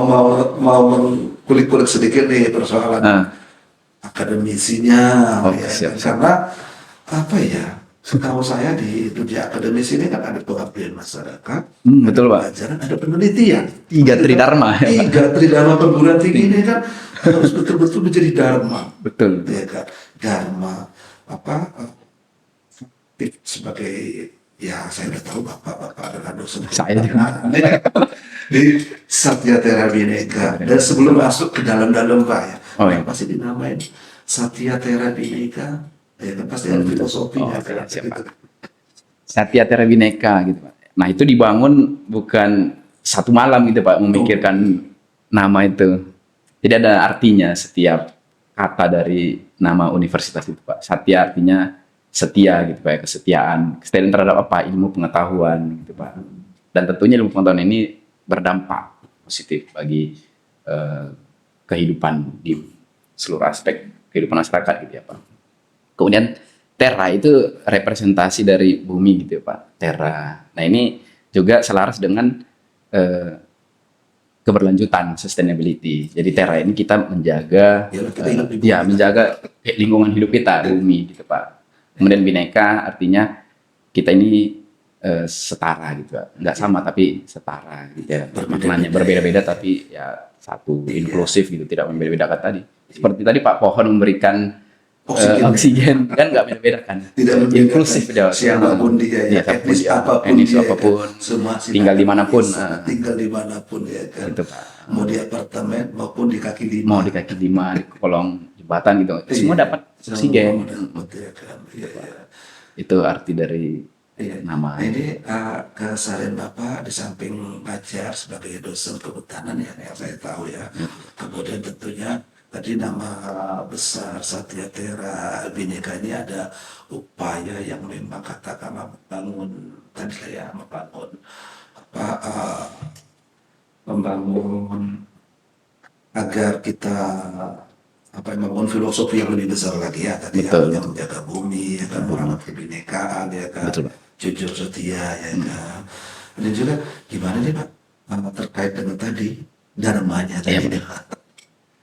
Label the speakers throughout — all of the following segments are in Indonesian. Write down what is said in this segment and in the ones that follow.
Speaker 1: mau kulik-kulik sedikit nih persoalan akademisinya, ya.
Speaker 2: siap.
Speaker 1: Karena apa ya? Setahu saya di dunia akademis ini kan ada pengabdian masyarakat,
Speaker 2: Betul Pak.
Speaker 1: pelajaran, ada penelitian.
Speaker 2: 3 Tridharma.
Speaker 1: 3 Tridharma perguruan tinggi ini kan harus betul-betul menjadi dharma.
Speaker 2: Betul.
Speaker 1: Ya kan? Dharma sebagai, ya saya udah tahu bapak adalah dosen
Speaker 2: Saya juga.
Speaker 1: di Satya Tera Bhinneka. Dan sebelum masuk ke dalam-dalam Pak ya, pasti dinamain Satya Tera Bhinneka, ya kan pasti ada filosofinya.
Speaker 2: Siap, Pak. Satya Tera Bhinneka gitu Pak. Nah itu dibangun bukan satu malam gitu Pak, memikirkan nama itu. Jadi ada artinya setiap kata dari nama universitas itu Pak. Satya artinya setia gitu Pak, kesetiaan terhadap apa? Ilmu pengetahuan gitu Pak. Dan tentunya ilmu pengetahuan ini berdampak positif bagi kehidupan di seluruh aspek kehidupan masyarakat gitu ya Pak. Kemudian Terra itu representasi dari bumi gitu ya Pak. Terra. Nah ini juga selaras dengan keberlanjutan sustainability. Jadi Terra ini kita menjaga menjaga lingkungan hidup kita, bumi gitu Pak. Kemudian Bhinneka artinya kita ini setara gitu, nggak sama tapi setara gitu ya. Maknanya berbeda-beda tapi ya satu, inklusif gitu, tidak membeda-bedakan tadi. Seperti tadi Pak, pohon memberikan oksigen kan nggak beda-beda kan, inklusif dia.
Speaker 1: Siapapun dia, etnis apapun, semua
Speaker 2: tinggal dimanapun,
Speaker 1: ya kan. Itu, Pak. Mau di apartemen maupun di kaki lima,
Speaker 2: di kolong jembatan gitu, semua dapat oksigen. Itu arti dari nama.
Speaker 1: Ini keseharian Bapak di samping ngajar sebagai dosen kehutanan ya, yang saya tahu ya. Kemudian tentunya tadi nama besar Satya Tera Bhinneka ini ada upaya yang memang katakanlah membangun membangun agar kita membangun filosofi yang lebih besar lagi ya tadi yang menjaga bumi, ya kan, merawat kebinekaan, ya kan, jujur setia, ya kan. Dan juga gimana nih Pak terkait dengan tadi dharmanya tadi,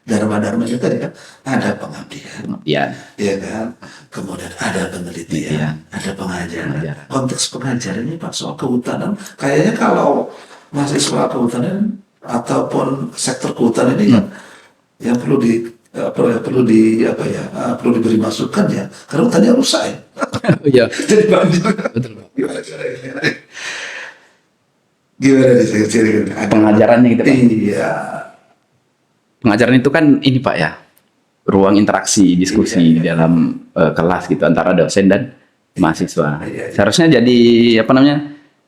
Speaker 1: dharma itu tadi kan ada pengabdian, ya kan, kemudian ada penelitian, ada pengajaran. Konteks pengajaran ini Pak soal kehutanan, kayaknya kalau mahasiswa kehutanan ataupun sektor kehutanan ini kan yang perlu diberi masukan ya, karena hutannya rusak ya.
Speaker 2: Iya.
Speaker 1: Jadi banjir.
Speaker 2: Betul Pak.
Speaker 1: Gimana nih
Speaker 2: pengajarannya gitu Pak?
Speaker 1: Iya.
Speaker 2: Pengajaran itu kan ini Pak ya, ruang interaksi, diskusi di dalam kelas gitu antara dosen dan mahasiswa. Seharusnya jadi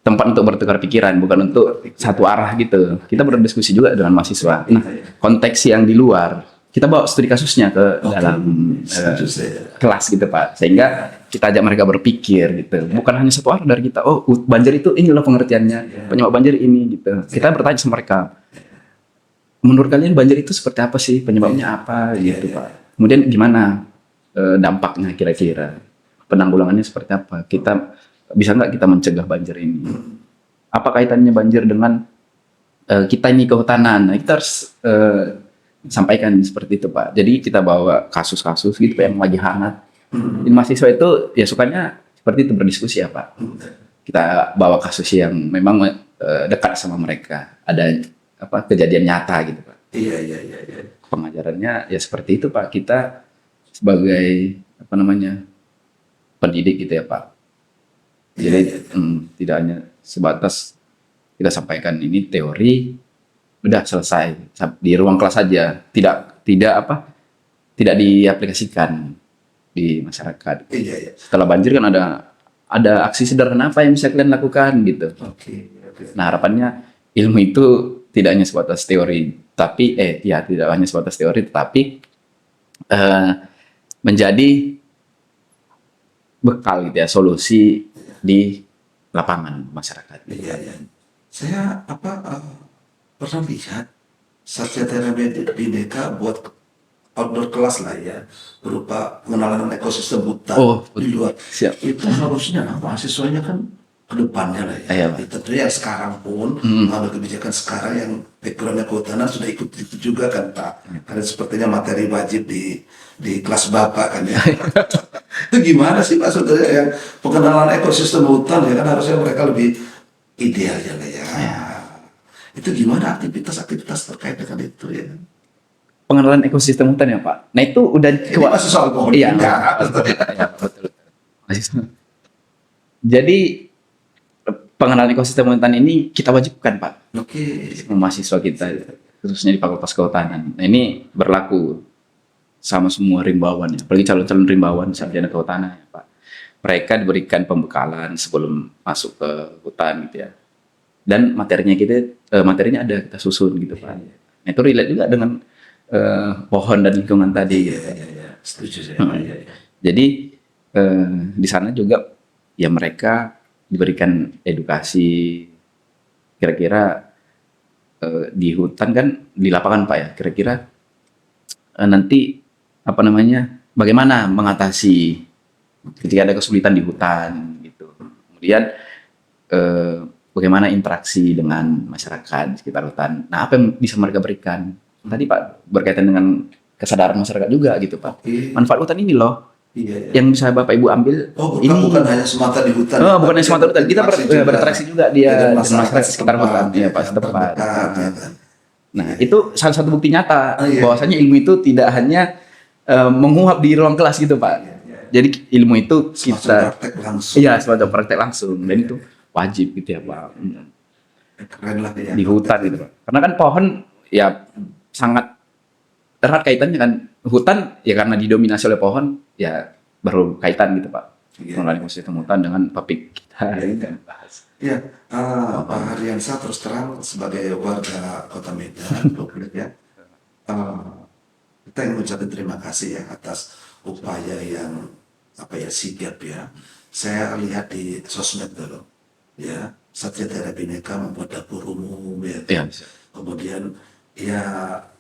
Speaker 2: tempat untuk bertukar pikiran, bukan untuk satu arah gitu. Kita berdiskusi juga dengan mahasiswa. Nah, konteks yang di luar, kita bawa studi kasusnya ke dalam kelas gitu Pak. Sehingga kita ajak mereka berpikir gitu. Bukan hanya satu arah dari kita, oh banjir itu ini loh pengertiannya, penyebab banjir ini gitu. Kita bertanya sama mereka, menurut kalian banjir itu seperti apa sih, penyebabnya apa gitu Pak. Kemudian gimana dampaknya kira-kira, penanggulangannya seperti apa, bisa nggak kita mencegah banjir ini? Apa kaitannya banjir dengan kita ini kehutanan? Nah, kita harus sampaikan seperti itu Pak. Jadi kita bawa kasus-kasus gitu Pak yang lagi hangat. Ini mahasiswa itu ya sukanya seperti itu, berdiskusi ya Pak. Kita bawa kasus yang memang dekat sama mereka. Ada kejadian nyata gitu Pak.
Speaker 1: Iya.
Speaker 2: Pengajarannya ya seperti itu Pak. Kita sebagai pendidik gitu ya Pak. Jadi tidak hanya sebatas kita sampaikan ini teori, udah selesai di ruang kelas saja, tidak diaplikasikan di masyarakat.
Speaker 1: Iya.
Speaker 2: Setelah banjir kan ada aksi sederhana apa yang bisa kalian lakukan gitu. Nah harapannya ilmu itu tidak hanya sebatas teori, tapi tidak hanya sebatas teori, tetapi menjadi bekal gitu ya, solusi di lapangan masyarakat.
Speaker 1: Iya. Saya pernah lihat Satya Tera Bhinneka buat outdoor kelas lah ya, berupa pengenalan ekosistem hutan di luar.
Speaker 2: Siap.
Speaker 1: Itu harusnya mahasiswanya kan kedepannya lah ya.
Speaker 2: Iya, Pak.
Speaker 1: Tentunya yang sekarang pun ada kebijakan sekarang yang backgroundnya kehutanan sudah ikut itu juga kan Pak. Karena sepertinya materi wajib di kelas Bapak kan ya. Itu gimana sih Pak sebenarnya yang pengenalan ekosistem hutan ya kan harusnya mereka lebih ideal ya lah ya. Itu gimana aktivitas-aktivitas terkait dengan itu ya?
Speaker 2: Pengenalan ekosistem hutan ya Pak. Nah itu udah
Speaker 1: Ini masih soal pohon
Speaker 2: Iya,
Speaker 1: juga.
Speaker 2: iya, betul. Jadi pengenalan ekosistem hutan ini kita wajibkan Pak,
Speaker 1: Oke.
Speaker 2: sama mahasiswa kita, khususnya di Fakultas Kehutanan. Nah ini berlaku sama semua rimbawan ya, apalagi calon-calon rimbawan sarjana kehutanan ya Pak. Mereka diberikan pembekalan sebelum masuk ke hutan gitu ya. Dan materinya ada kita susun gitu Pak. Nah itu relate juga dengan pohon dan lingkungan tadi. Gitu.
Speaker 1: Iya. Setuju saya. Iya.
Speaker 2: Jadi di sana juga ya mereka diberikan edukasi. Kira-kira di hutan kan di lapangan Pak ya. Kira-kira nanti apa namanya? Bagaimana mengatasi ketika ada kesulitan di hutan gitu. Kemudian bagaimana interaksi dengan masyarakat di sekitar hutan. Nah, apa yang bisa mereka berikan? Tadi Pak berkaitan dengan kesadaran masyarakat juga gitu Pak.
Speaker 1: Oke.
Speaker 2: Manfaat hutan ini loh
Speaker 1: Iya.
Speaker 2: yang bisa Bapak Ibu ambil.
Speaker 1: Oh,
Speaker 2: ini
Speaker 1: bukan hanya semata di hutan.
Speaker 2: Oh, bukan hanya semata hutan. Kita berinteraksi juga dia
Speaker 1: dengan
Speaker 2: dengan masyarakat sekitar hutan. Iya, Pak, setempat.
Speaker 1: terdekat, ya kan.
Speaker 2: Nah, itu salah satu bukti nyata
Speaker 1: Oh, iya.
Speaker 2: bahwasanya ilmu itu tidak hanya menguap di ruang kelas gitu, Pak. Jadi ilmu itu
Speaker 1: Semacam
Speaker 2: kita
Speaker 1: praktek langsung.
Speaker 2: iya semacam praktek langsung dan itu wajib gitu ya, Pak.
Speaker 1: Keren lah ya.
Speaker 2: Di hutan gitu, Pak. Karena kan pohon ya sangat erat kaitannya kan. Hutan ya karena didominasi oleh pohon ya baru kaitan gitu, Pak.
Speaker 1: Iya.
Speaker 2: Mengenai ekosistem hutan dengan topik kita
Speaker 1: Iya.
Speaker 2: ini kan bahas.
Speaker 1: Ya, Pak Haryansa terus terang sebagai warga Kota Medan, Publik ya, kita ingin mengucapkan terima kasih ya atas upaya yang sigap ya. Saya lihat di sosmed dulu, ya, Satya Tera Bhinneka membuat dapur umum ya.
Speaker 2: Iya.
Speaker 1: Kemudian ya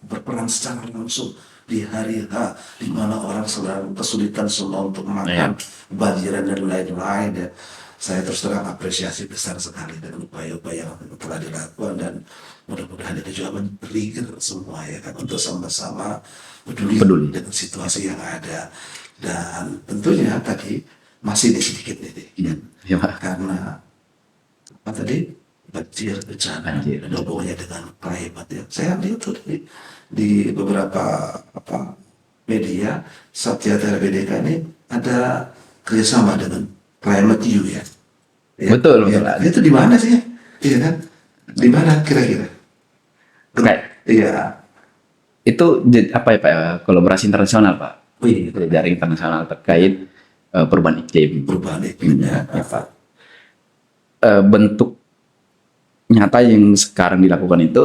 Speaker 1: berperan secara langsung di hari H di mana orang sedang kesulitan semua untuk makan, banjiran dan lain-lain ya. Saya terus terang apresiasi besar sekali dengan upaya-upaya yang telah dilakukan dan mudah-mudahan itu juga men-trigger semua ya kan untuk sama-sama peduli dengan situasi yang ada. Dan tentunya tadi masih sedikit nih ya.
Speaker 2: Iya, Pak.
Speaker 1: Karena apa tadi banjir bencana
Speaker 2: Banjir.
Speaker 1: dan hubungannya dengan climate ya. Saya lihat tuh di beberapa media Satya Tera Bhinneka ini ada kerjasama dengan Climate U ya.
Speaker 2: Betul,
Speaker 1: Ya.
Speaker 2: betul.
Speaker 1: Itu di mana sih? Iya kan? Di mana kira-kira?
Speaker 2: Kayak
Speaker 1: Iya.
Speaker 2: itu apa ya Pak ya, kolaborasi internasional Pak.
Speaker 1: Oh iya.
Speaker 2: Jaring internasional terkait perubahan iklim.
Speaker 1: Perubahan iklimnya.
Speaker 2: Ya, Pak. Bentuk nyata yang sekarang dilakukan itu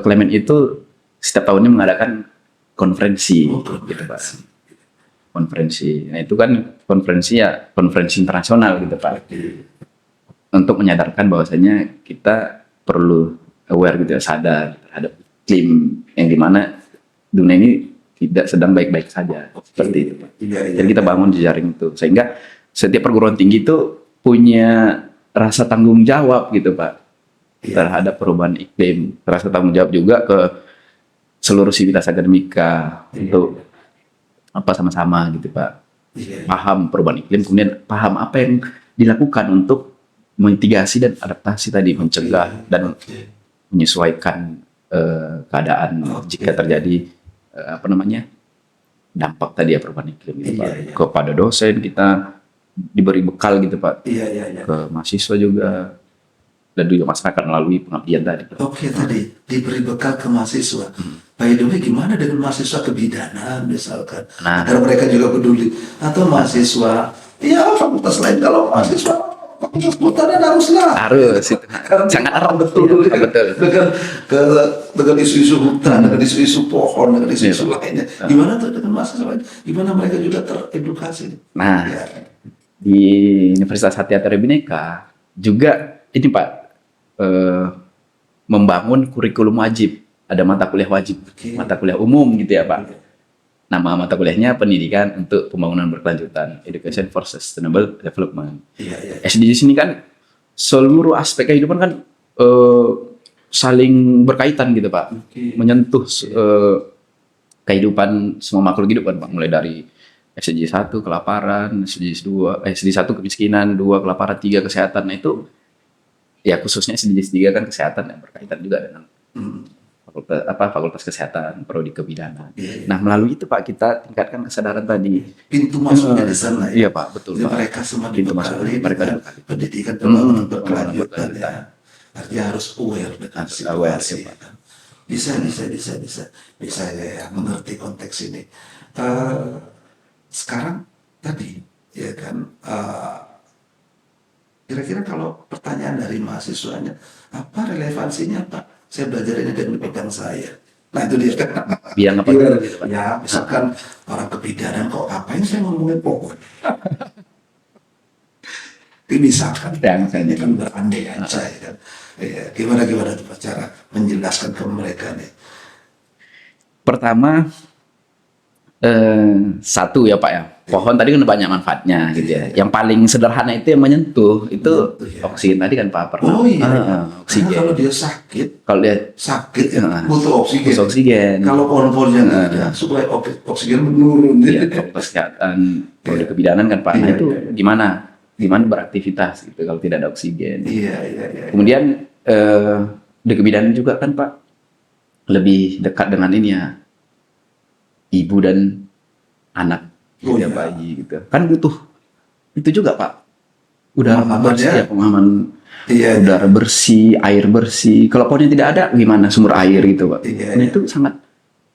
Speaker 2: Clement itu setiap tahunnya mengadakan konferensi
Speaker 1: Oh,
Speaker 2: gitu Pak. Konferensi. Nah, itu kan konferensi internasional gitu Pak. Untuk menyadarkan bahwasanya kita perlu aware gitu ya, sadar terhadap iklim yang dimana dunia ini tidak sedang baik-baik saja seperti itu Pak.
Speaker 1: Iya.
Speaker 2: Jadi kita bangun jejaring itu sehingga setiap perguruan tinggi itu punya rasa tanggung jawab gitu Pak terhadap perubahan iklim, rasa tanggung jawab juga ke seluruh sivitas akademika untuk apa sama-sama gitu Pak
Speaker 1: Iya.
Speaker 2: paham perubahan iklim, kemudian paham apa yang dilakukan untuk mitigasi dan adaptasi tadi, mencegah dan menyesuaikan keadaan jika terjadi dampak tadi ya perubahan iklim gitu Pak.
Speaker 1: Iya.
Speaker 2: Kepada dosen kita diberi bekal gitu Pak,
Speaker 1: Iya.
Speaker 2: ke mahasiswa juga dan juga masyarakat melalui pengabdian tadi.
Speaker 1: Oke, tadi diberi bekal ke mahasiswa. By the way, gimana dengan mahasiswa kebidanan misalkan?
Speaker 2: Nah.
Speaker 1: Agar mereka juga peduli. Atau mahasiswa, ya fakultas lain, kalau mahasiswa fakultas kehutanan haruslah.
Speaker 2: Harus itu.
Speaker 1: Karena
Speaker 2: Sangat
Speaker 1: paham
Speaker 2: erat
Speaker 1: betul,
Speaker 2: ya,
Speaker 1: ya.
Speaker 2: betul.
Speaker 1: Dengan isu-isu hutan, dengan isu-isu pohon, dengan isu-isu lainnya. Gimana tuh dengan mahasiswa lain? Gimana mereka juga teredukasi?
Speaker 2: Nah,
Speaker 1: Ya.
Speaker 2: di Universitas Satya Tera Bhinneka juga ini Pak membangun kurikulum wajib. Ada mata kuliah wajib, mata kuliah umum gitu ya Pak. Nama mata kuliahnya Pendidikan untuk Pembangunan Berkelanjutan, Education for Sustainable Development.
Speaker 1: Iya.
Speaker 2: SDGs ini kan seluruh aspek kehidupan kan eh, saling berkaitan gitu Pak, menyentuh kehidupan semua makhluk hidup kan Pak, mulai dari SDG 1 kelaparan, SDG 2, SDG 1 kemiskinan, 2 kelaparan, 3 kesehatan. Nah itu ya khususnya SDG 3 kan kesehatan yang berkaitan juga dengan fakultas kesehatan, prodi kebidanan. Nah melalui itu Pak kita tingkatkan kesadaran tadi.
Speaker 1: Pintu masuknya di sana.
Speaker 2: Iya Pak, betul
Speaker 1: Jadi
Speaker 2: Pak.
Speaker 1: mereka semua
Speaker 2: Pintu masuk
Speaker 1: dibekali
Speaker 2: mereka
Speaker 1: dengan
Speaker 2: dibekali.
Speaker 1: pendidikan pembangunan
Speaker 2: Pembangunan
Speaker 1: berkelanjutan
Speaker 2: berkelanjutan.
Speaker 1: ya. Artinya harus aware dengan
Speaker 2: Harus aware,
Speaker 1: situasi.
Speaker 2: ya, Pak.
Speaker 1: Bisa ya mengerti konteks ini. Sekarang tadi ya kan kira-kira kalau pertanyaan dari mahasiswanya apa relevansinya Pak? Saya belajar ini dari bidang saya. Nah itu dia kan.
Speaker 2: Biang apa
Speaker 1: Iya,
Speaker 2: gitu, Pak?
Speaker 1: ya misalkan orang kebidanan kok ngapain saya ngomongin pokok? Ini misalkan
Speaker 2: Misalnya.
Speaker 1: kan berandai aja ya kan. Ya, gimana tuh Pak cara menjelaskan ke mereka nih?
Speaker 2: Pertama satu ya Pak ya, pohon tadi kan banyak manfaatnya gitu ya. Yang paling sederhana itu yang menyentuh itu
Speaker 1: Menyentuh, ya.
Speaker 2: oksigen tadi kan Pak pernah.
Speaker 1: Oh iya,
Speaker 2: Karena
Speaker 1: karena kalau
Speaker 2: oksigen.
Speaker 1: dia sakit
Speaker 2: Kalau dia
Speaker 1: ya, butuh oksigen.
Speaker 2: butuh oksigen.
Speaker 1: Kalau pohon-pohonnya nggak ada, supaya oksigen menurun.
Speaker 2: Ya, fakultas kesehatan, prodi kebidanan kan Pak. Nah
Speaker 1: Iya,
Speaker 2: itu
Speaker 1: iya.
Speaker 2: gimana beraktivitas gitu kalau tidak ada oksigen.
Speaker 1: Iya.
Speaker 2: Kemudian di kebidanan juga kan Pak lebih dekat dengan ini ya, ibu dan anak,
Speaker 1: Oh,
Speaker 2: ya
Speaker 1: iya.
Speaker 2: bayi gitu. Kan butuh itu juga Pak. Udara
Speaker 1: Pemahaman,
Speaker 2: bersih
Speaker 1: ya.
Speaker 2: ya, pemahaman
Speaker 1: Iya.
Speaker 2: udara bersih, air bersih. Kalau pohonnya tidak ada, gimana sumber air gitu Pak?
Speaker 1: Iya,
Speaker 2: Nah
Speaker 1: iya.
Speaker 2: itu sangat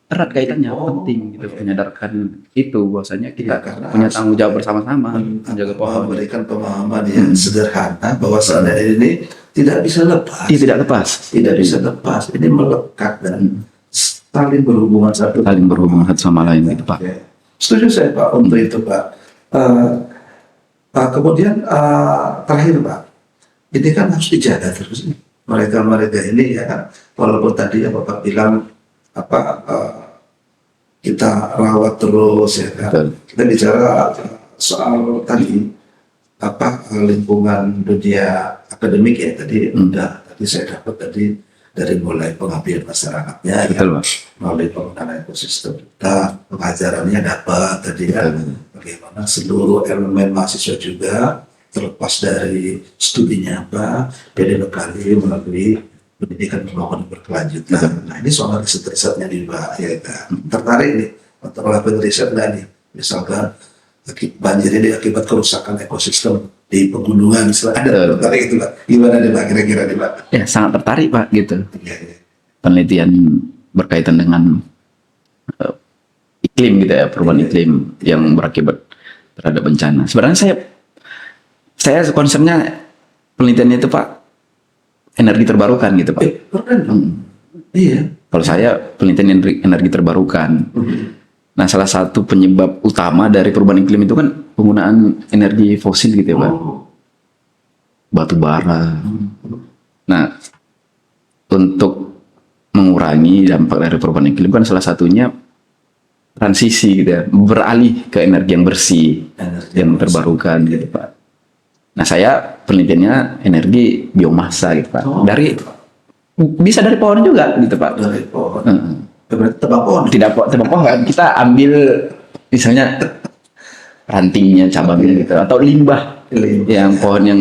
Speaker 2: erat kaitannya,
Speaker 1: Oh,
Speaker 2: penting gitu,
Speaker 1: iya.
Speaker 2: menyadarkan itu bahwasanya kita
Speaker 1: Iya, karena
Speaker 2: punya
Speaker 1: harus
Speaker 2: tanggung jawab bersama-sama menjaga pohon.
Speaker 1: memberikan pemahaman yang sederhana bahwa sana ini tidak bisa lepas.
Speaker 2: Iya, tidak lepas.
Speaker 1: Tidak bisa lepas. Ini melekat dan saling berhubungan satu.
Speaker 2: Saling berhubungan satu sama lain gitu Pak.
Speaker 1: Oke. Setuju saya Pak untuk itu Pak. Kemudian terakhir Pak, ini kan harus dijaga terus nih. Mereka ini ya kan, walaupun tadi yang Bapak bilang kita rawat terus ya kan.
Speaker 2: Betul.
Speaker 1: Kita bicara soal tadi lingkungan dunia akademik ya tadi tadi saya dapat tadi dari mulai pengabdian masyarakatnya
Speaker 2: Betul,
Speaker 1: ya,
Speaker 2: Pak.
Speaker 1: melalui pengenalan ekosistem kita, pengajarannya dapat tadi ya, bagaimana seluruh elemen mahasiswa juga terlepas dari studinya apa, dibekali melalui pendidikan pembangunan berkelanjutan. Nah ini soal riset-risetnya nih Pak, ya kan. Tertarik nih untuk melakukan riset nggak nih, misalkan banjir ini akibat kerusakan ekosistem di pegunungan, ada tertarik itu Pak? Gimana nih Pak kira-kira nih Pak?
Speaker 2: Ya sangat tertarik Pak gitu.
Speaker 1: Ya, ya.
Speaker 2: Penelitian berkaitan dengan iklim gitu ya, perubahan iklim yang berakibat terhadap bencana. Sebenarnya saya concernnya penelitiannya itu Pak energi terbarukan gitu Pak.
Speaker 1: Keren. Iya.
Speaker 2: Kalau saya penelitian energi terbarukan. Nah salah satu penyebab utama dari perubahan iklim itu kan penggunaan energi fosil gitu ya Pak. Batu bara. Nah untuk mengurangi dampak dari perubahan iklim kan salah satunya transisi gitu ya, beralih ke energi yang bersih, yang terbarukan gitu Pak. Nah saya penelitiannya energi biomasa gitu Pak. Bisa dari pohon juga gitu Pak.
Speaker 1: Dari pohon. Berarti tebang pohon.
Speaker 2: Tidak tebang pohon, kita ambil misalnya rantingnya, cabangnya gitu, atau limbah yang pohon yang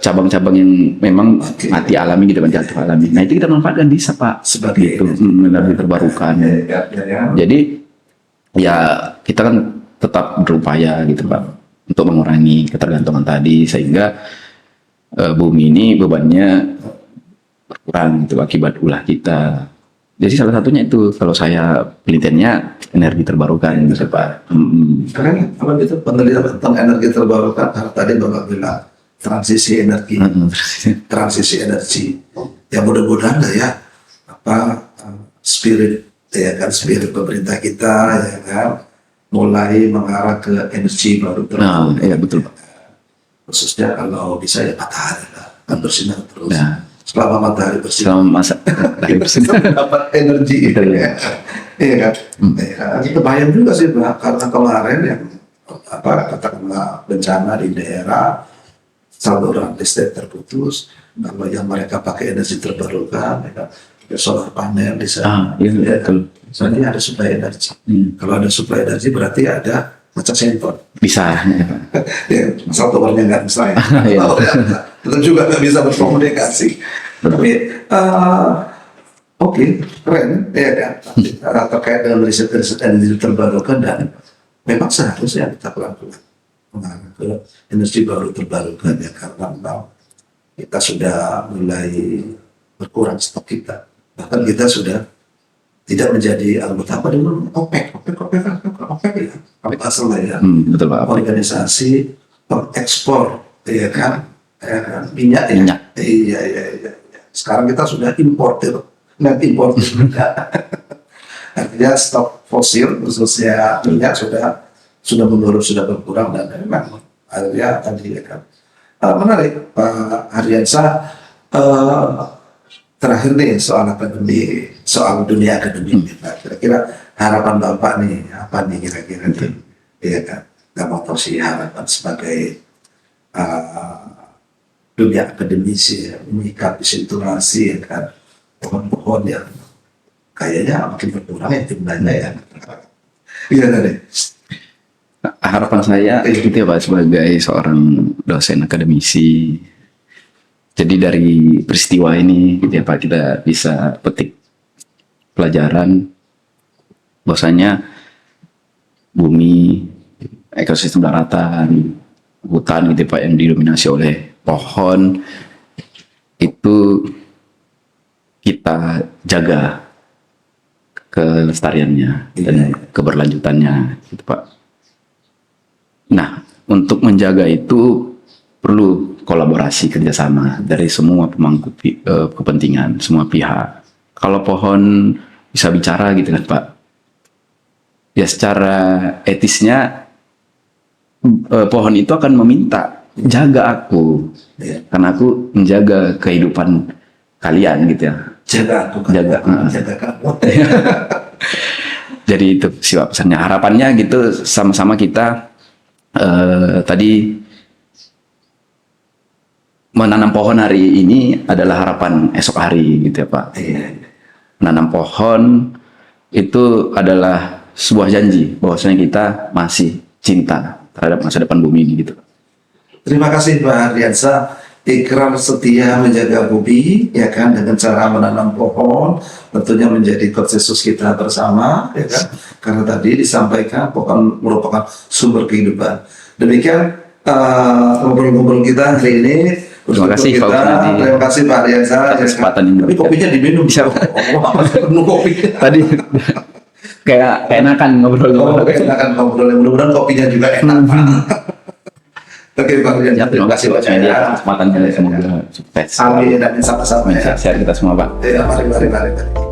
Speaker 2: cabang-cabang yang memang mati alami gitu kan, jatuh alami. Nah itu kita manfaatkan bisa Pak
Speaker 1: Sebagai
Speaker 2: gitu, energi terbarukan. Jadi ya kita kan tetap berupaya gitu Pak untuk mengurangi ketergantungan tadi sehingga bumi ini bebannya berkurang gitu akibat ulah kita. Jadi salah satunya itu kalau saya penelitiannya energi terbarukan gitu Pak.
Speaker 1: Keren kalau gitu penelitian tentang energi terbarukan karena tadi Bapak bilang transisi energi, transisi energi. Ya mudah-mudahan lah ya spirit ya kan, spirit pemerintah kita ya kan mulai mengarah ke energi baru terbarukan.
Speaker 2: Iya betul Pak.
Speaker 1: Khususnya kalau bisa ya matahari lah, kan bersinar terus.
Speaker 2: Ya.
Speaker 1: Selama matahari bersinar.
Speaker 2: Selama masa
Speaker 1: Kita dapat energi itu ya. Iya kan? Kita bayang juga sih Pak, karena kemarin yang katakanlah bencana di daerah saluran listrik terputus. Kalau yang mereka pakai energi terbarukan, mereka pakai solar panel di sana.
Speaker 2: Iya,
Speaker 1: Ya,
Speaker 2: betul.
Speaker 1: berarti ada suplai energi. Kalau ada suplai energi berarti ada macam senton.
Speaker 2: Bisa.
Speaker 1: Ya, asal towernya nggak bisa.
Speaker 2: Iya.
Speaker 1: Tetap juga nggak bisa berkomunikasi. Tapi oke, keren, ya kan. Terkait dengan riset-riset energi terbarukan dan memang seharusnya kita pelan-pelan mengarah ke energi baru terbarukan ya, karena memang kita sudah mulai berkurang stok kita. Bahkan kita sudah tidak menjadi anggota apa dulu OPEC ya, apa salah ya,
Speaker 2: Betul Pak.
Speaker 1: organisasi pengekspor ya kan, minyak ya.
Speaker 2: Minyak.
Speaker 1: Iya. Sekarang kita sudah importer, net importer juga. Artinya stok fosil khususnya minyak sudah menurun, sudah berkurang, dan memang akhirnya tadi ya kan. Menarik Pak Aryansa, terakhir nih soal akademi, soal dunia akademik. Kira-kira harapan Bapak nih apa nih kira-kira nih? Ya kan, nggak mau tahu sih harapan sebagai dunia akademisi ya, menyikapi situasi ya kan, pohon-pohon yang kayaknya makin berkurang ya jumlahnya ya. Iya tadi.
Speaker 2: Harapan saya itu ya Pak, sebagai seorang dosen akademisi. Jadi dari peristiwa ini gitu ya Pak, kita bisa petik pelajaran bahwasanya bumi, ekosistem daratan, hutan gitu ya Pak, yang didominasi oleh pohon itu kita jaga kelestariannya dan keberlanjutannya gitu Pak. Nah, untuk menjaga itu perlu kolaborasi kerjasama dari semua pemangku kepentingan, semua pihak. Kalau pohon bisa bicara gitu kan Pak, ya secara etisnya pohon itu akan meminta jaga aku, karena aku menjaga kehidupan kalian gitu ya.
Speaker 1: Jaga aku kan, jaga kamu.
Speaker 2: Jadi itu sih Pak pesannya. Harapannya gitu sama-sama kita tadi menanam pohon hari ini adalah harapan esok hari gitu ya Pak. Menanam pohon itu adalah sebuah janji bahwasanya kita masih cinta terhadap masa depan bumi ini gitu.
Speaker 1: Terima kasih Pak Aryansa, ikrar setia menjaga bumi ya kan, dengan cara menanam pohon, tentunya menjadi konsensus kita bersama ya kan, karena tadi disampaikan pohon merupakan sumber kehidupan. Demikian ngobrol-ngobrol kita hari ini.
Speaker 2: Terima kasih Pak Usnadi.
Speaker 1: Terima kasih Pak Aryansa.
Speaker 2: Kesempatan ini.
Speaker 1: Tapi kopinya diminum.
Speaker 2: Bisa.
Speaker 1: Penuh kopi.
Speaker 2: Tadi kayak enakan ngobrol-ngobrol.
Speaker 1: Enakan ngobrol, mudah-mudahan kopinya juga enak. Oke Pak Aryansa.
Speaker 2: Ya, terima kasih Pak Usnadi atas kesempatannya, semoga sukses.
Speaker 1: Amin, dan sama-sama ya.
Speaker 2: Share kita semua Pak.
Speaker 1: Ya, mari.